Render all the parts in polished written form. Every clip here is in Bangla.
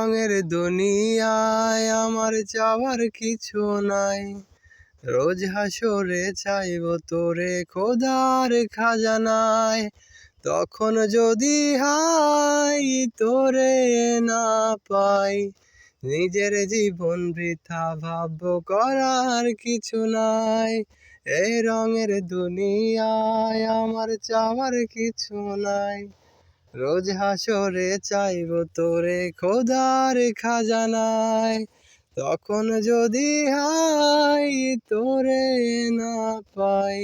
রঙের দুনিয়ায় আমার চাওয়ার কিছু নাই। রোজ হাসরে চাইব তোরে খোদার খাজানায়। তখন যদি হাই তোরে না পাই, নিজের জীবন বৃথা ভাবব করার কিছু নাই। এই রঙের দুনিয়ায় আমার চাওয়ার কিছু নাই। রোজ হাসরে চাইব তোরে খোদার খাজানায়। তখন যদি হাই তোরে না পাই,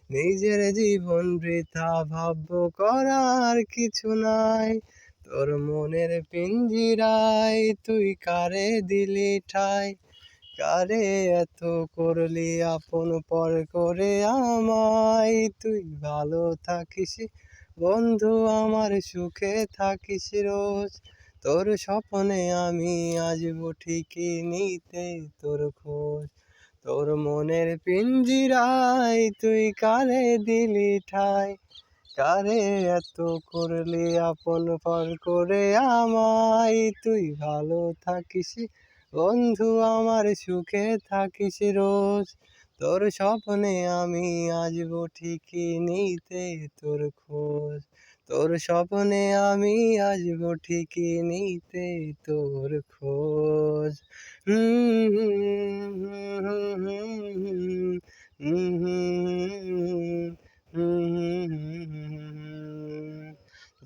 নিজের জীবন বৃথা ভাবব করার কিছু নাই। তোর মনের পিঞ্জিরায় তুই কারে দিলি ঠাই, কারে এত করলি আপন পর করে আমায়। তুই ভালো থাকিস বন্ধু আমার, সুখে থাকিস রোজ। তোর স্বপ্নে আমি আসবো ঠিকই নিতে তোর খোঁজ। তোর মনের পিঞ্জিরায় তুই কারে দিলি ঠাই, কারে এত করলি আপন পর করে আমায়। তুই ভালো থাকিস বন্ধু আমার, সুখে থাকিস রোজ। তোর স্বপ্নে আমি আসবো ঠিকই নিতে তোর খোঁজ। তোর স্বপ্নে আমি আসবো ঠিকই নিতে তোর খোঁজ।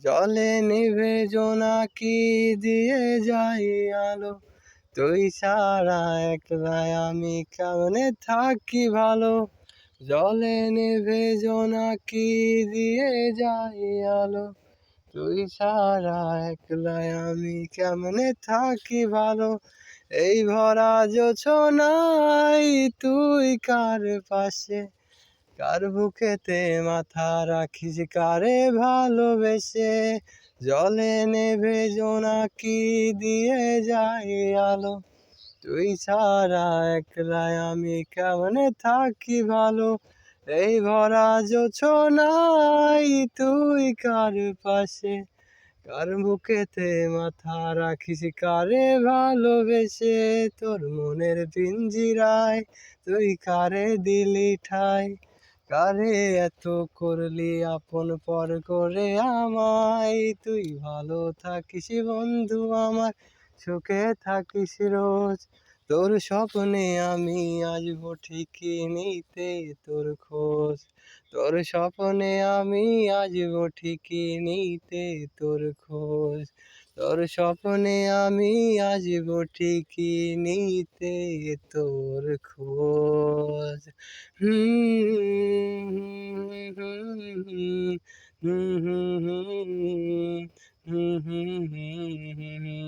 জলে নিভে জোনাকি দিয়ে যাই আলো, তুই ছাড়া একলা আমি কেমনে থাকি ভালো। জলে নিভে জোনাকি দিয়ে যাই আলো, তুই ছাড়া একলা আমি কেমনে থাকি ভালো। এই ভরা জোছনায় তুই কার পাশে, কার বুকেতে মাথা রাখিস কারে ভালোবেসে। জলে নেভে জোনাকি দিয়ে যাই আলো, তুই ছাড়া একলা আমি কেমনে থাকি ভালো। এই ভরা জোছনায় তুই কার পাশে, কার বুকেতে মাথা রাখিস কারে ভালোবেসে। তোর মনের পিঞ্জিরায় তুই কারে দিলি ঠাই, কারে এত করলি আপন পর করে আমায়। তুই ভালো থাকিস বন্ধু আমার, সুখে থাকিস রোজ। তোর স্বপ্নে আমি আসবো ঠিকই নিতে তোর খোঁজ। তোর স্বপ্নে আমি আসবো ঠিকই নিতে তোর খোঁজ। তোর স্বপ্নে আমি আসবো ঠিকই নিতে তোর খোঁজ। হুম হুম হুম হুম হুম হুম হুম হুম হুম হুম হুম